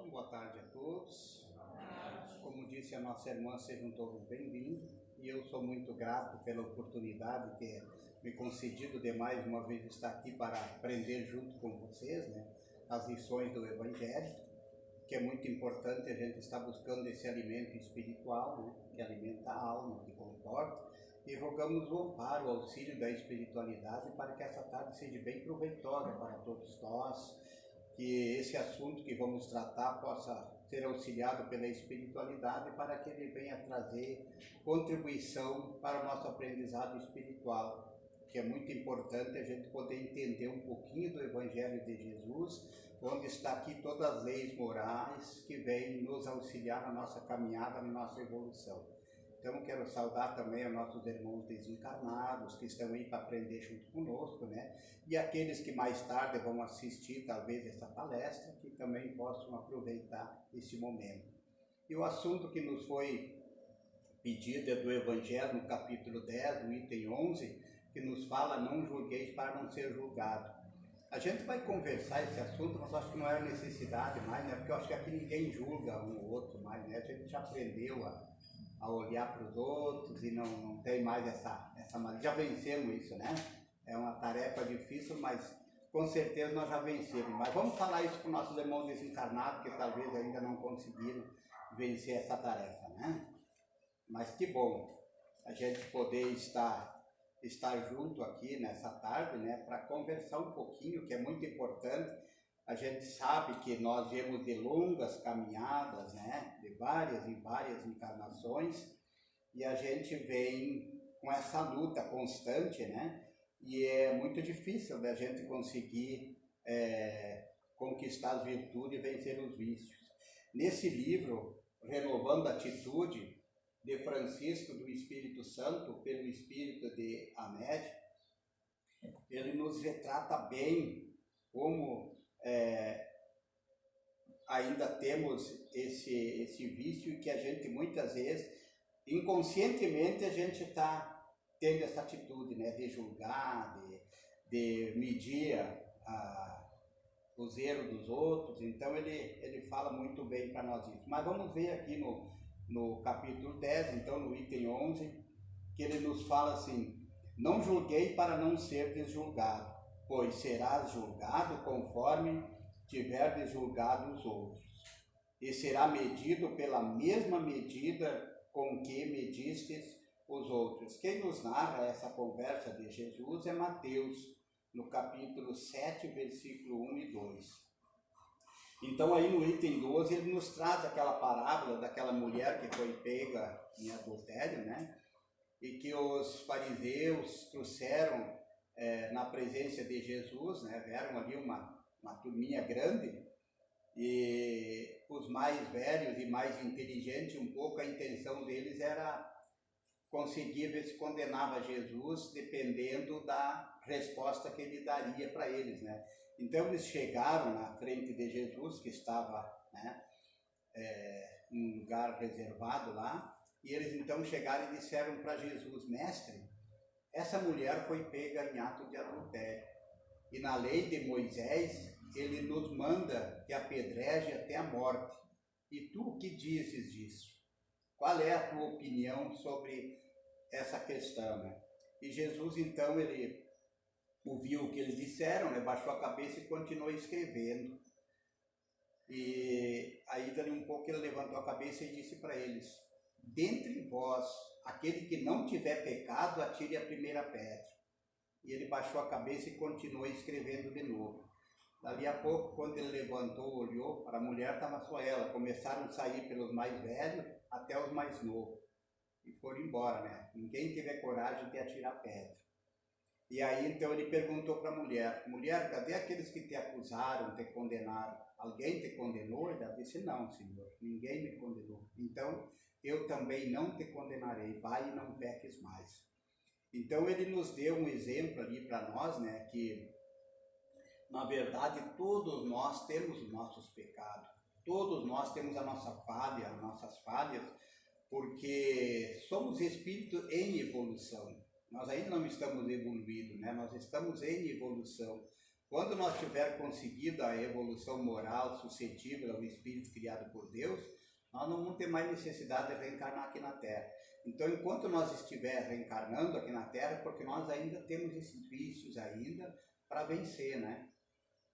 Então, boa tarde a todos. Como disse a nossa irmã, sejam todos bem-vindos. E eu sou muito grato pela oportunidade que é me concedido de mais uma vez estar aqui para aprender junto com vocês, né, as lições do Evangelho, que é muito importante. A gente estar buscando esse alimento espiritual, né, que alimenta a alma, que conforta, e rogamos o amparo, o auxílio da espiritualidade para que essa tarde seja bem proveitosa para todos nós, que esse assunto que vamos tratar possa ser auxiliado pela espiritualidade para que ele venha trazer contribuição para o nosso aprendizado espiritual, que é muito importante a gente poder entender um pouquinho do Evangelho de Jesus, onde está aqui todas as leis morais que vêm nos auxiliar na nossa caminhada, na nossa evolução. Então, quero saudar também aos nossos irmãos desencarnados que estão aí para aprender junto conosco, né? E aqueles que mais tarde vão assistir, talvez, essa palestra, que também possam aproveitar esse momento. E o assunto que nos foi pedido é do Evangelho, no capítulo 10, no item 11, que nos fala: não julgueis para não ser julgado. A gente vai conversar esse assunto, mas acho que não era necessidade mais, né? Porque eu acho que aqui ninguém julga um ou outro mais, né? A gente já aprendeu a olhar para os outros e não tem mais essa já vencemos isso, né? É uma tarefa difícil, mas com certeza nós já vencemos. Mas vamos falar isso com nossos irmãos desencarnados, que talvez ainda não conseguiram vencer essa tarefa, né? Mas que bom a gente poder estar junto aqui nessa tarde, né, para conversar um pouquinho, que é muito importante. A gente sabe que nós viemos de longas caminhadas, né, de várias e várias encarnações, e a gente vem com essa luta constante, né, e é muito difícil da gente conseguir conquistar as virtudes e vencer os vícios. Nesse livro, Renovando a Atitude, de Francisco do Espírito Santo, pelo Espírito de Hamed, ele nos retrata bem como ainda temos esse vício, e que a gente muitas vezes, inconscientemente, a gente está tendo essa atitude, né, de julgar, de medir os erros dos outros. Então ele fala muito bem para nós isso. Mas vamos ver aqui no capítulo 10, então no item 11, que ele nos fala assim: não julguei para não ser julgado, pois serás julgado conforme tiverdes julgado os outros, e será medido pela mesma medida com que medistes os outros. Quem nos narra essa conversa de Jesus é Mateus, no capítulo 7, versículo 1 e 2. Então aí no item 12 ele nos traz aquela parábola daquela mulher que foi pega em adultério, né? E que os fariseus trouxeram na presença de Jesus, né? Vieram ali uma turminha grande, e os mais velhos e mais inteligentes, um pouco a intenção deles era conseguir ver se condenava Jesus, dependendo da resposta que ele daria para eles, né? Então eles chegaram na frente de Jesus, que estava, né, num lugar reservado lá, e eles então chegaram e disseram para Jesus: mestre, essa mulher foi pega em ato de adultério, e na lei de Moisés ele nos manda que apedreje até a morte. E tu o que dizes disso? Qual é a tua opinião sobre essa questão, né? E Jesus então ele ouviu o que eles disseram, né, baixou a cabeça e continuou escrevendo. E aí dali um pouco ele levantou a cabeça e disse para eles: dentre vós, aquele que não tiver pecado, atire a primeira pedra. E ele baixou a cabeça e continuou escrevendo de novo. Dali a pouco, quando ele levantou, olhou para a mulher, estava só ela. Começaram a sair pelos mais velhos até os mais novos, e foram embora, né? Ninguém teve a coragem de atirar pedra. E aí então ele perguntou para a mulher: mulher, cadê aqueles que te acusaram, te condenaram? Alguém te condenou? Ela disse: não, Senhor, ninguém me condenou. Então eu também não te condenarei, vai e não peques mais. Então ele nos deu um exemplo ali para nós, né, que na verdade todos nós temos os nossos pecados, todos nós temos a nossa falha, as nossas falhas, porque somos espírito em evolução. Nós ainda não estamos evoluídos, né? Nós estamos em evolução. Quando nós tivermos conseguido a evolução moral suscetível ao espírito criado por Deus, nós não vamos ter mais necessidade de reencarnar aqui na Terra. Então, enquanto nós estiver reencarnando aqui na Terra, porque nós ainda temos esses vícios ainda para vencer, né?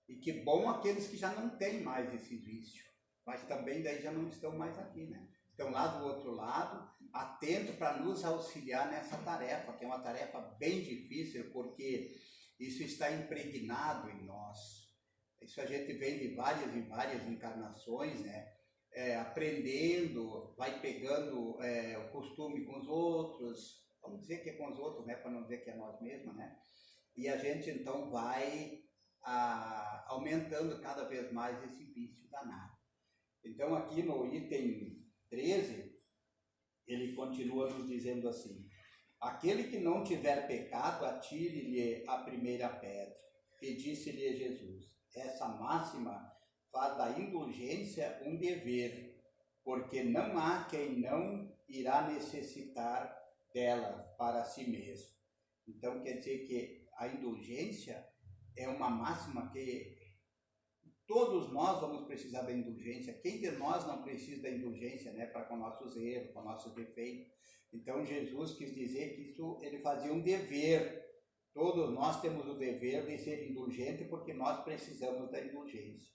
E que bom aqueles que já não têm mais esse vício, mas também daí já não estão mais aqui, né? Estão lá do outro lado, atento para nos auxiliar nessa tarefa, que é uma tarefa bem difícil, porque isso está impregnado em nós. Isso a gente vem de várias e várias encarnações, né? Aprendendo, vai pegando o costume com os outros, vamos dizer que é com os outros, né? Para não dizer que é nós mesmos, né? E a gente então vai aumentando cada vez mais esse vício danado. Então aqui no item 13, ele continua nos dizendo assim: aquele que não tiver pecado, atire-lhe a primeira pedra. E disse-lhe Jesus: essa máxima faz da indulgência um dever, porque não há quem não irá necessitar dela para si mesmo. Então quer dizer que a indulgência é uma máxima que todos nós vamos precisar da indulgência. Quem de nós não precisa da indulgência, né, para com nossos erros, com nossos defeitos? Então Jesus quis dizer que isso ele fazia um dever. Todos nós temos o dever de ser indulgente porque nós precisamos da indulgência.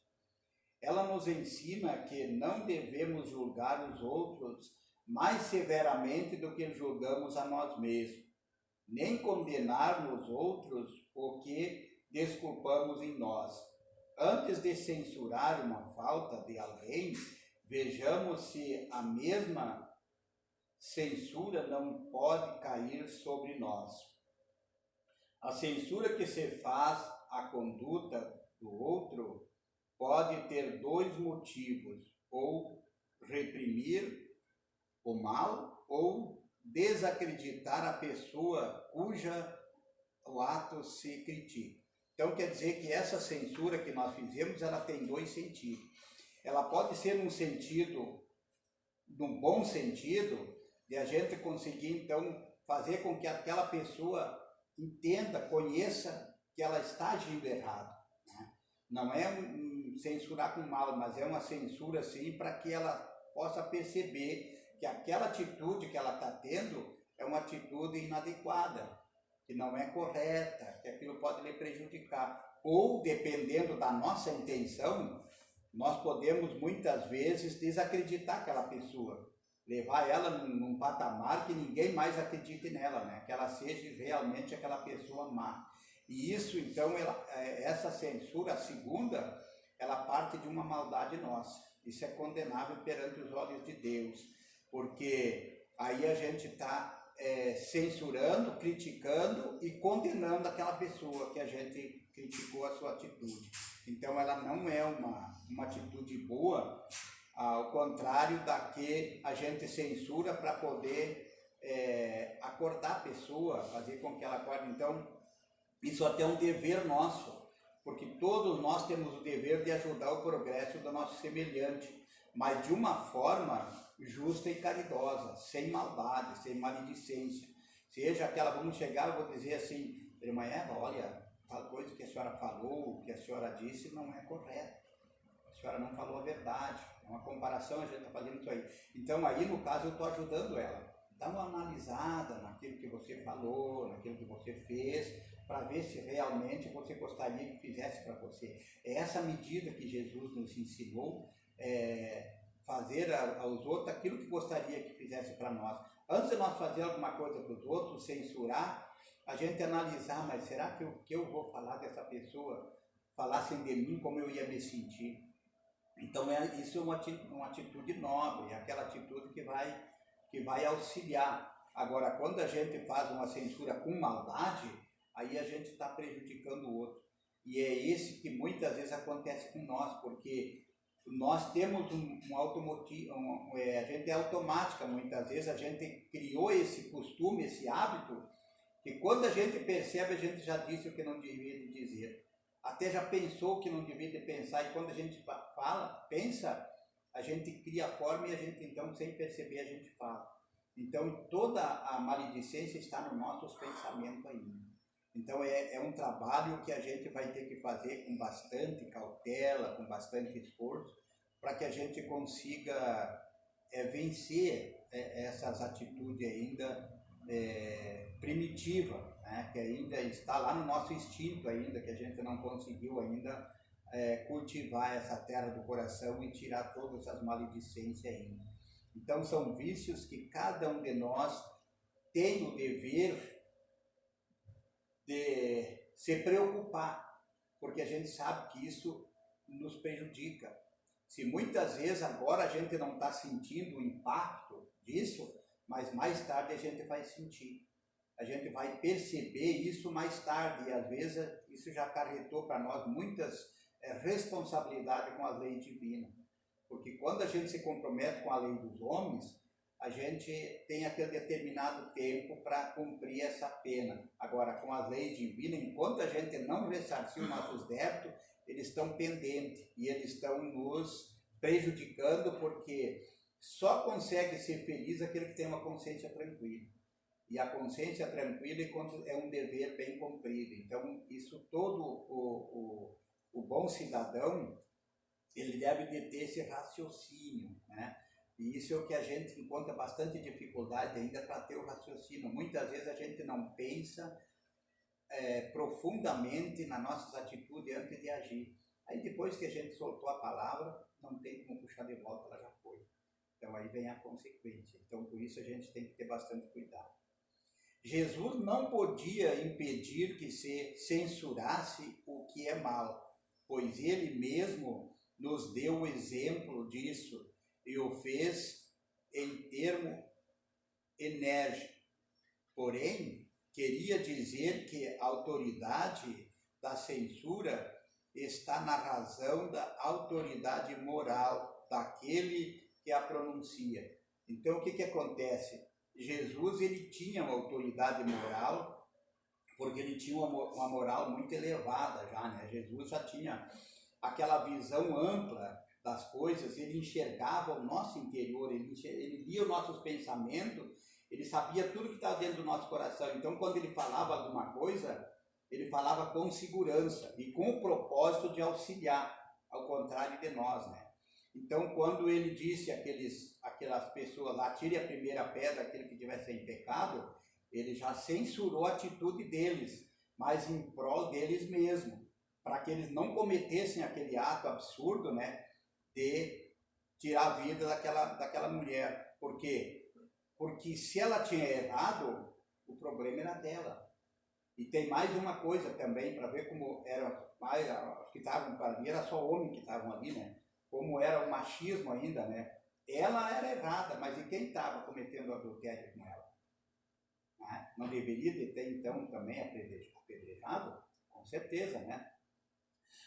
Ela nos ensina que não devemos julgar os outros mais severamente do que julgamos a nós mesmos, nem condenar nos outros o que desculpamos em nós. Antes de censurar uma falta de alguém, vejamos se a mesma censura não pode cair sobre nós. A censura que se faz à conduta do outro pode ter dois motivos: ou reprimir o mal, ou desacreditar a pessoa cuja o ato se critica. Então quer dizer que essa censura que nós fizemos, ela tem dois sentidos. Ela pode ser num sentido, num bom sentido, de a gente conseguir então fazer com que aquela pessoa entenda, conheça que ela está agindo errado, né? Não é censurar com mal, mas é uma censura sim para que ela possa perceber que aquela atitude que ela está tendo é uma atitude inadequada, que não é correta, que aquilo pode lhe prejudicar. Ou, dependendo da nossa intenção, nós podemos muitas vezes desacreditar aquela pessoa, levar ela num patamar que ninguém mais acredite nela, né? Que ela seja realmente aquela pessoa má. E isso, então, essa censura, a segunda, ela parte de uma maldade nossa. Isso é condenável perante os olhos de Deus, porque aí a gente está censurando, criticando e condenando aquela pessoa que a gente criticou a sua atitude. Então ela não é uma atitude boa, ao contrário da que a gente censura para poder acordar a pessoa, fazer com que ela acorde. Então isso até é um dever nosso, porque todos nós temos o dever de ajudar o progresso do nosso semelhante, mas de uma forma justa e caridosa, sem maldade, sem maledicência. Seja aquela, vamos chegar, eu vou dizer assim: irmã Eva, olha, a coisa que a senhora falou, que a senhora disse não é correto, a senhora não falou a verdade, é uma comparação, a gente está fazendo isso aí. Então aí no caso eu estou ajudando ela, dá uma analisada naquilo que você falou, naquilo que você fez, para ver se realmente você gostaria que fizesse para você. É essa medida que Jesus nos ensinou, fazer aos outros aquilo que gostaria que fizesse para nós. Antes de nós fazer alguma coisa para os outros, censurar, a gente analisar, mas será que o que eu vou falar dessa pessoa, falassem de mim, como eu ia me sentir? Então isso é uma atitude nobre, é aquela atitude que vai auxiliar. Agora, quando a gente faz uma censura com maldade, aí a gente está prejudicando o outro. E é esse que muitas vezes acontece com nós, porque nós temos um automotivo, a gente é automática, muitas vezes a gente criou esse costume, esse hábito, que quando a gente percebe, a gente já disse o que não devia de dizer, até já pensou o que não devia de pensar, e quando a gente pensa, a gente cria a forma e a gente então, sem perceber, a gente fala. Então toda a maledicência está nos nossos pensamentos ainda. Então é um trabalho que a gente vai ter que fazer com bastante cautela, com bastante esforço, para que a gente consiga vencer essas atitudes ainda primitivas, né? Que ainda está lá no nosso instinto ainda, que a gente não conseguiu ainda cultivar essa terra do coração e tirar todas essas maledicências ainda. Então são vícios que cada um de nós tem o dever de se preocupar, porque a gente sabe que isso nos prejudica. Se muitas vezes agora a gente não está sentindo o impacto disso, mas mais tarde a gente vai sentir. A gente vai perceber isso mais tarde, e às vezes isso já acarretou para nós muitas responsabilidades com a lei divina. Porque quando a gente se compromete com a lei dos homens, a gente tem aquele determinado tempo para cumprir essa pena. Agora, com a lei divina, enquanto a gente não ressarcir os nossos débitos, eles estão pendentes e eles estão nos prejudicando, porque só consegue ser feliz aquele que tem uma consciência tranquila. E a consciência tranquila é um dever bem cumprido. Então, isso todo o bom cidadão, ele deve de ter esse raciocínio, né? E isso é o que a gente encontra bastante dificuldade ainda para ter o raciocínio. Muitas vezes a gente não pensa profundamente nas nossas atitudes antes de agir. Aí depois que a gente soltou a palavra, não tem como puxar de volta, ela já foi. Então aí vem a consequência. Então por isso a gente tem que ter bastante cuidado. Jesus não podia impedir que se censurasse o que é mal, pois ele mesmo nos deu o exemplo disso e o fez em termo enérgico. Porém, queria dizer que a autoridade da censura está na razão da autoridade moral daquele que a pronuncia. Então, o que acontece? Jesus, ele tinha uma autoridade moral, porque ele tinha uma moral muito elevada já, né? Jesus já tinha aquela visão ampla das coisas, ele enxergava o nosso interior, ele via os nossos pensamentos, ele sabia tudo que estava dentro do nosso coração. Então, quando ele falava alguma coisa, ele falava com segurança e com o propósito de auxiliar, ao contrário de nós, né? Então, quando ele disse aquelas pessoas lá, tire a primeira pedra, aquele que tivesse em pecado, ele já censurou a atitude deles, mas em prol deles mesmos, para que eles não cometessem aquele ato absurdo, né, de tirar a vida daquela mulher. Por quê? Porque se ela tinha errado, o problema era dela. E tem mais uma coisa também, para ver como era, os que estavam ali, era só homens que estavam ali, né? Como era o machismo ainda, né? Ela era errada, mas e quem estava cometendo adultério com ela? Não deveria ter, então, também apedrejado? Com certeza, né?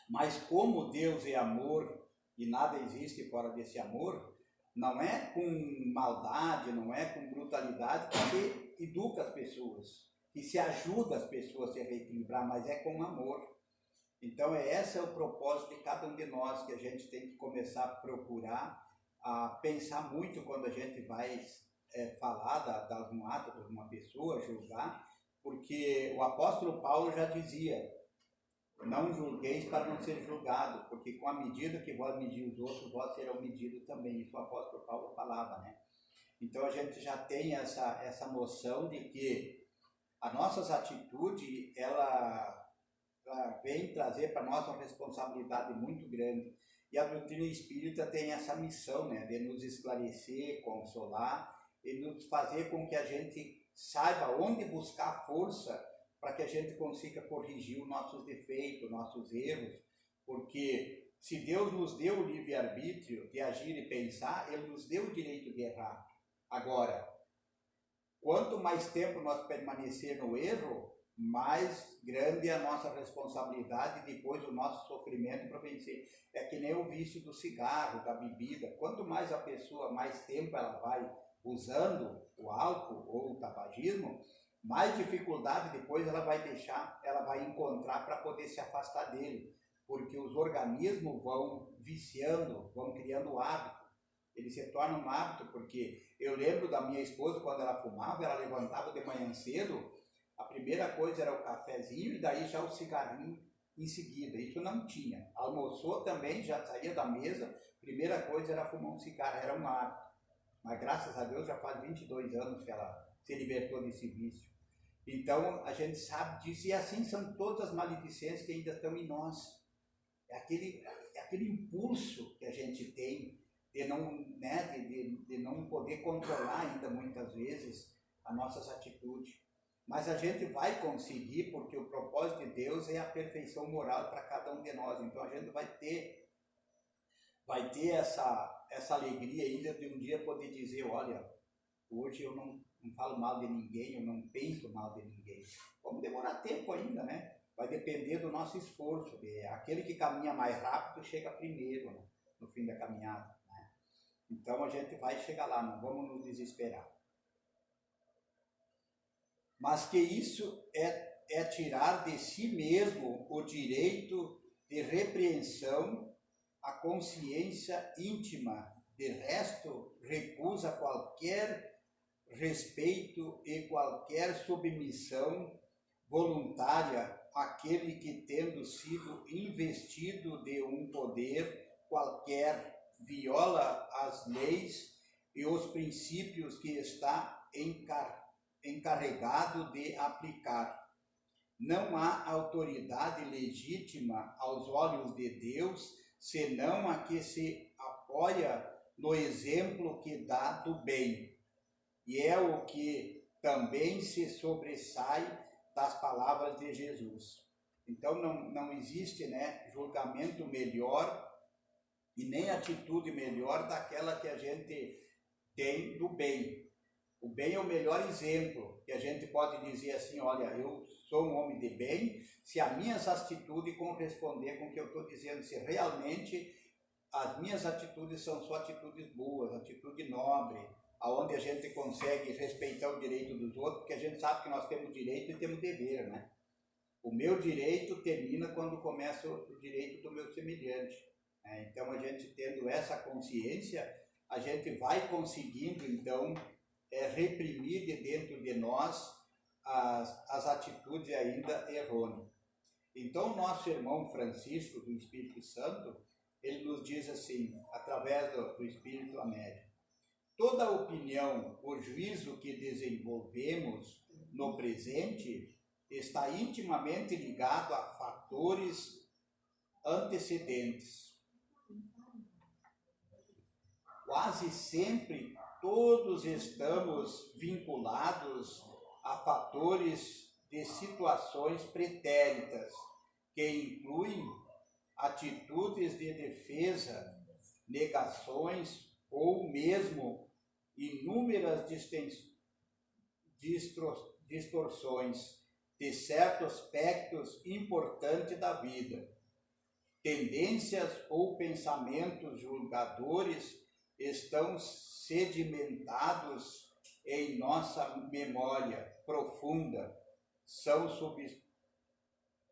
Mas como Deus é amor e nada existe fora desse amor, não é com maldade, não é com brutalidade que se educa as pessoas, que se ajuda as pessoas a se reequilibrar, mas é com amor. Então esse é o propósito de cada um de nós, que a gente tem que começar a procurar, a pensar muito quando a gente vai falar de algum ato de uma pessoa, julgar, porque o apóstolo Paulo já dizia: não julgueis para não ser julgado, porque com a medida que vós medir os outros, vós serão medidos também. Isso o apóstolo Paulo falava, né? Então a gente já tem essa noção de que as nossas atitudes, ela vem trazer para nós uma responsabilidade muito grande. E a doutrina espírita tem essa missão, né, de nos esclarecer, consolar e nos fazer com que a gente saiba onde buscar força para que a gente consiga corrigir os nossos defeitos, nossos erros, porque se Deus nos deu o livre-arbítrio de agir e pensar, Ele nos deu o direito de errar. Agora, quanto mais tempo nós permanecer no erro, mais grande é a nossa responsabilidade e depois o nosso sofrimento para vencer. É que nem o vício do cigarro, da bebida. Quanto mais a pessoa, mais tempo ela vai usando o álcool ou o tabagismo, mais dificuldade depois ela vai encontrar para poder se afastar dele, porque os organismos vão viciando, vão criando hábito. Ele se torna um hábito, porque eu lembro da minha esposa, quando ela fumava, ela levantava de manhã cedo, A primeira coisa era o cafezinho e daí já o cigarrinho em seguida. Isso não tinha. Almoçou também, já saía da mesa, primeira coisa era fumar um cigarro, era um hábito. Mas graças a Deus já faz 22 anos que ela se libertou desse vício. Então a gente sabe disso e assim são todas as maledicências que ainda estão em nós. É aquele impulso que a gente tem de não, né, de não poder controlar ainda muitas vezes as nossas atitudes. Mas a gente vai conseguir, porque o propósito de Deus é a perfeição moral para cada um de nós. Então a gente vai ter essa alegria ainda de um dia poder dizer, olha, hoje eu não falo mal de ninguém, eu não penso mal de ninguém. Vamos demorar tempo ainda, né? Vai depender do nosso esforço. Aquele que caminha mais rápido chega primeiro, né, no fim da caminhada. Né? Então a gente vai chegar lá, não vamos nos desesperar. Mas que isso é tirar de si mesmo o direito de repreensão, a consciência íntima. De resto, recusa qualquer respeito e qualquer submissão voluntária àquele que, tendo sido investido de um poder qualquer, viola as leis e os princípios que está encarregado de aplicar. Não há autoridade legítima aos olhos de Deus, senão a que se apoia no exemplo que dá do bem. E é o que também se sobressai das palavras de Jesus. Então não existe, né, julgamento melhor e nem atitude melhor daquela que a gente tem do bem. O bem é o melhor exemplo, que a gente pode dizer assim, olha, eu sou um homem de bem, se as minhas atitudes corresponder com o que eu estou dizendo, se realmente as minhas atitudes são só atitudes boas, atitude nobre, aonde a gente consegue respeitar o direito dos outros, porque a gente sabe que nós temos direito e temos dever, né? O meu direito termina quando começa o direito do meu semelhante. Né? Então, a gente tendo essa consciência, a gente vai conseguindo, então, reprimir de dentro de nós as atitudes ainda errôneas. Então, nosso irmão Francisco, do Espírito Santo, ele nos diz assim, através do Espírito Américo: toda opinião ou juízo que desenvolvemos no presente está intimamente ligado a fatores antecedentes. Quase sempre todos estamos vinculados a fatores de situações pretéritas, que incluem atitudes de defesa, negações ou mesmo inúmeras distorções de certos aspectos importantes da vida. Tendências ou pensamentos julgadores estão sedimentados em nossa memória profunda, são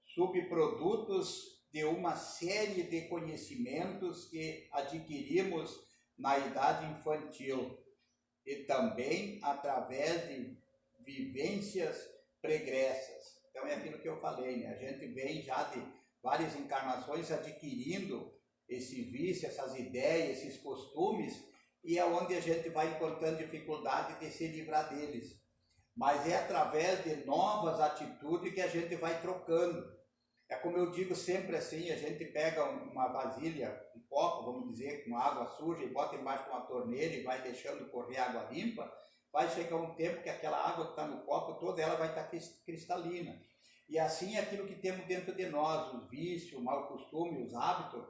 subprodutos de uma série de conhecimentos que adquirimos na idade infantil e também através de vivências pregressas. Então é aquilo que eu falei, né? A gente vem já de várias encarnações adquirindo esse vício, essas ideias, esses costumes, e é onde a gente vai encontrando dificuldade de se livrar deles. Mas é através de novas atitudes que a gente vai trocando. É como eu digo sempre assim, a gente pega uma vasilha, um copo, vamos dizer, com água suja e bota embaixo de uma torneira e vai deixando correr água limpa, vai chegar um tempo que aquela água que está no copo, toda ela vai estar cristalina. E assim é aquilo que temos dentro de nós, os vícios, o mau costume, os hábitos,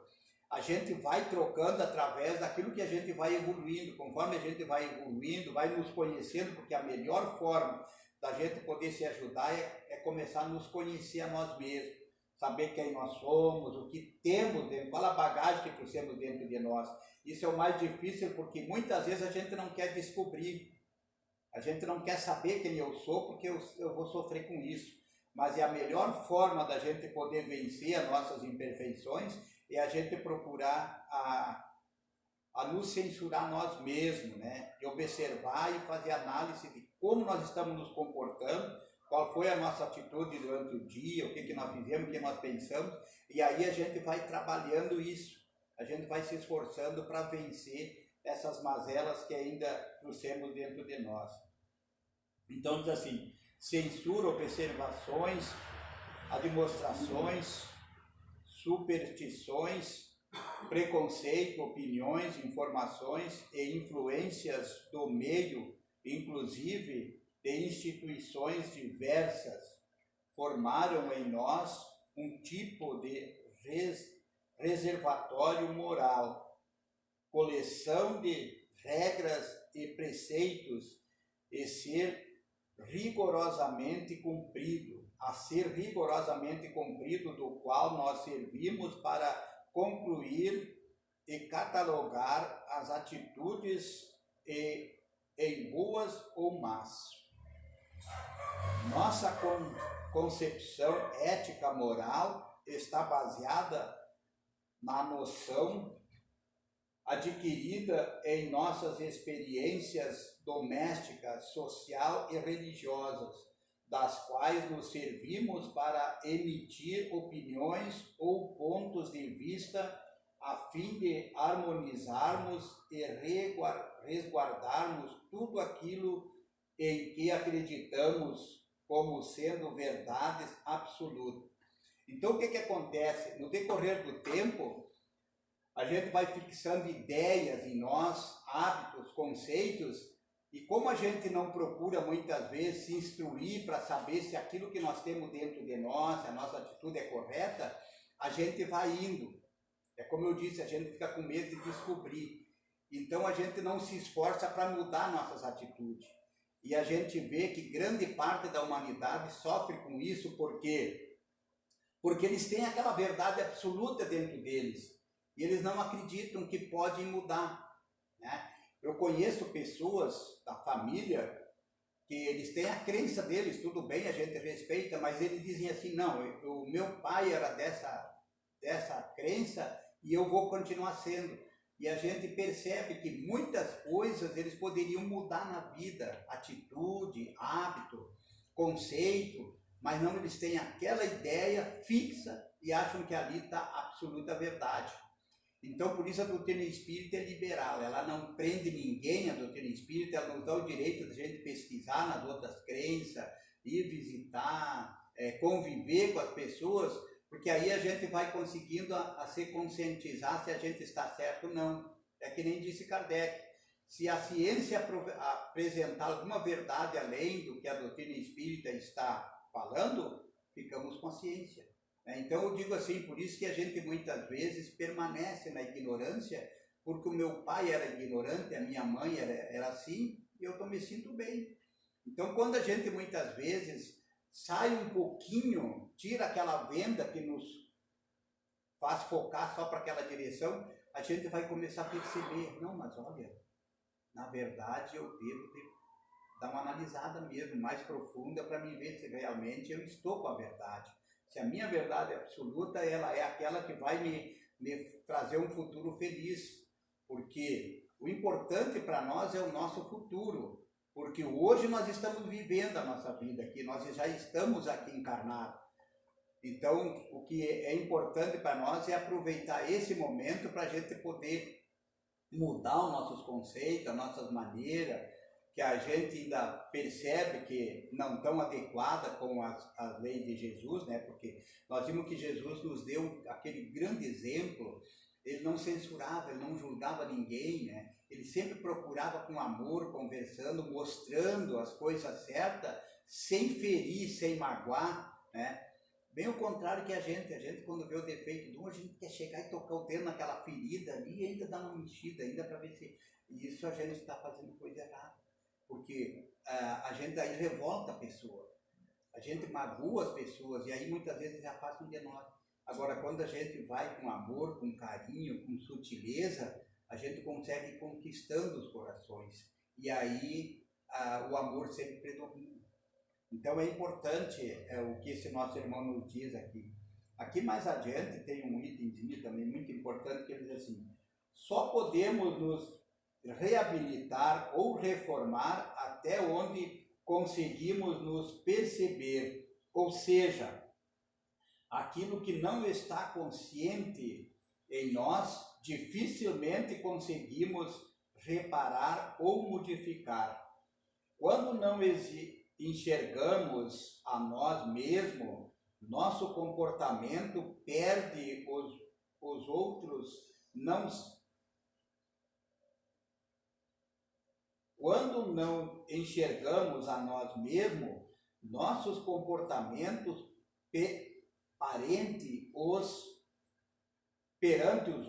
a gente vai trocando através daquilo que a gente vai evoluindo. Conforme a gente vai evoluindo, vai nos conhecendo, porque a melhor forma da gente poder se ajudar é começar a nos conhecer a nós mesmos, saber quem nós somos, o que temos dentro, qual a bagagem que trouxemos dentro de nós. Isso é o mais difícil, porque muitas vezes a gente não quer descobrir, a gente não quer saber quem eu sou, porque eu vou sofrer com isso. Mas é a melhor forma da gente poder vencer as nossas imperfeições é a gente procurar a nos censurar nós mesmos, né? E observar e fazer análise de como nós estamos nos comportando qual foi a nossa atitude durante o dia, o que nós fizemos, o que nós pensamos, e aí a gente vai trabalhando isso, a gente vai se esforçando para vencer essas mazelas que ainda trouxemos dentro de nós. Então diz assim, censura, observações, demonstrações, superstições, preconceito, opiniões, informações e influências do meio, inclusive de instituições diversas, formaram em nós um tipo de reservatório moral, coleção de regras e preceitos a ser rigorosamente cumprido, do qual nós servimos para concluir e catalogar as atitudes em boas ou más. Nossa concepção ética moral está baseada na noção adquirida em nossas experiências domésticas, social e religiosas, das quais nos servimos para emitir opiniões ou pontos de vista a fim de harmonizarmos e resguardarmos tudo aquilo em que acreditamos como sendo verdades absolutas. Então, o que acontece? No decorrer do tempo, a gente vai fixando ideias em nós, hábitos, conceitos, e como a gente não procura muitas vezes se instruir para saber se aquilo que nós temos dentro de nós, a nossa atitude é correta, a gente vai indo. É como eu disse, a gente fica com medo de descobrir. Então a gente não se esforça para mudar nossas atitudes. E a gente vê que grande parte da humanidade sofre com isso porque eles têm aquela verdade absoluta dentro deles. E eles não acreditam que podem mudar, né? Eu conheço pessoas da família que eles têm a crença deles, tudo bem, a gente respeita, mas eles dizem assim, não, o meu pai era dessa crença e eu vou continuar sendo. E a gente percebe que muitas coisas eles poderiam mudar na vida, atitude, hábito, conceito, mas não, eles têm aquela ideia fixa e acham que ali está a absoluta verdade. Então, por isso a doutrina espírita é liberal, ela não prende ninguém, a doutrina espírita, ela nos dá o direito de a gente pesquisar nas outras crenças, ir visitar, conviver com as pessoas, porque aí a gente vai conseguindo a se conscientizar se a gente está certo ou não. É que nem disse Kardec, se a ciência apresentar alguma verdade além do que a doutrina espírita está falando, ficamos com a ciência. Então eu digo assim, por isso que a gente muitas vezes permanece na ignorância, porque o meu pai era ignorante, a minha mãe era assim, e eu me sinto bem. Então quando a gente muitas vezes sai um pouquinho, tira aquela venda que nos faz focar só para aquela direção, a gente vai começar a perceber, não, mas olha, na verdade eu devo dar uma analisada mesmo, mais profunda, para me ver se realmente eu estou com a verdade. Se a minha verdade absoluta, ela é aquela que vai me trazer um futuro feliz. Porque o importante para nós é o nosso futuro. Porque hoje nós estamos vivendo a nossa vida aqui, nós já estamos aqui encarnados. Então, o que é importante para nós é aproveitar esse momento para a gente poder mudar os nossos conceitos, as nossas maneiras, que a gente ainda percebe que não estão adequadas com as leis de Jesus, né? Porque nós vimos que Jesus nos deu aquele grande exemplo, ele não censurava, ele não julgava ninguém, né? Ele sempre procurava com amor, conversando, mostrando as coisas certas, sem ferir, sem magoar, né? Bem ao contrário que a gente quando vê o defeito de um, a gente quer chegar e tocar o dedo naquela ferida ali e ainda dar uma mexida, ainda para ver se isso a gente está fazendo coisa errada. Porque a gente aí revolta a pessoa, a gente magoa as pessoas e aí muitas vezes já afastam de nós. Agora, quando a gente vai com amor, com carinho, com sutileza, a gente consegue ir conquistando os corações e aí o amor sempre predomina. Então é importante o que esse nosso irmão nos diz aqui. Aqui mais adiante tem um itemzinho também muito importante que ele diz assim, só podemos nos reabilitar ou reformar até onde conseguimos nos perceber, ou seja, aquilo que não está consciente em nós, dificilmente conseguimos reparar ou modificar. Quando não enxergamos a nós mesmos, nosso comportamento perde os outros não. Quando não enxergamos a nós mesmos, nossos comportamentos perante os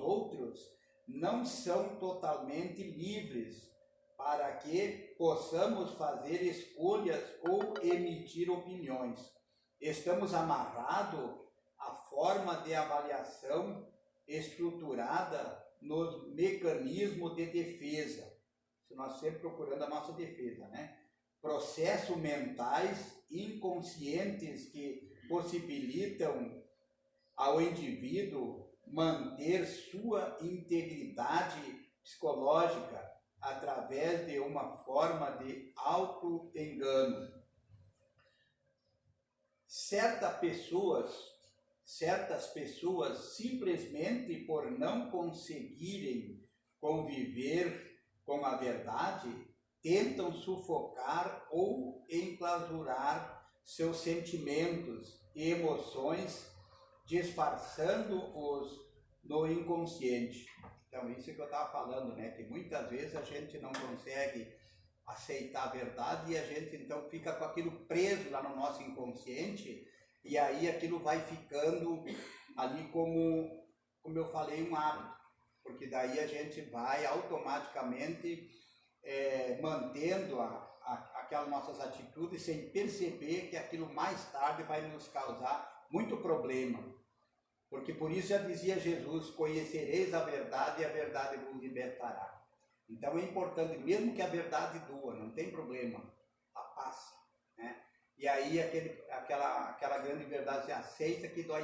outros não são totalmente livres para que possamos fazer escolhas ou emitir opiniões. Estamos amarrados à forma de avaliação estruturada nos mecanismos de defesa. Nós sempre procurando a nossa defesa, né? Processos mentais inconscientes que possibilitam ao indivíduo manter sua integridade psicológica através de uma forma de auto-engano. Certas pessoas, simplesmente por não conseguirem conviver com a verdade, tentam sufocar ou enclausurar seus sentimentos e emoções, disfarçando-os no inconsciente. Então, isso que eu estava falando, né? Que muitas vezes a gente não consegue aceitar a verdade e a gente então fica com aquilo preso lá no nosso inconsciente, e aí aquilo vai ficando ali como eu falei, um hábito, porque daí a gente vai automaticamente mantendo aquelas nossas atitudes sem perceber que aquilo mais tarde vai nos causar muito problema. Porque por isso já dizia Jesus: conhecereis a verdade e a verdade vos libertará. Então é importante, mesmo que a verdade doa, não tem problema, ela passa, né? E aí aquela grande verdade, você aceita que dói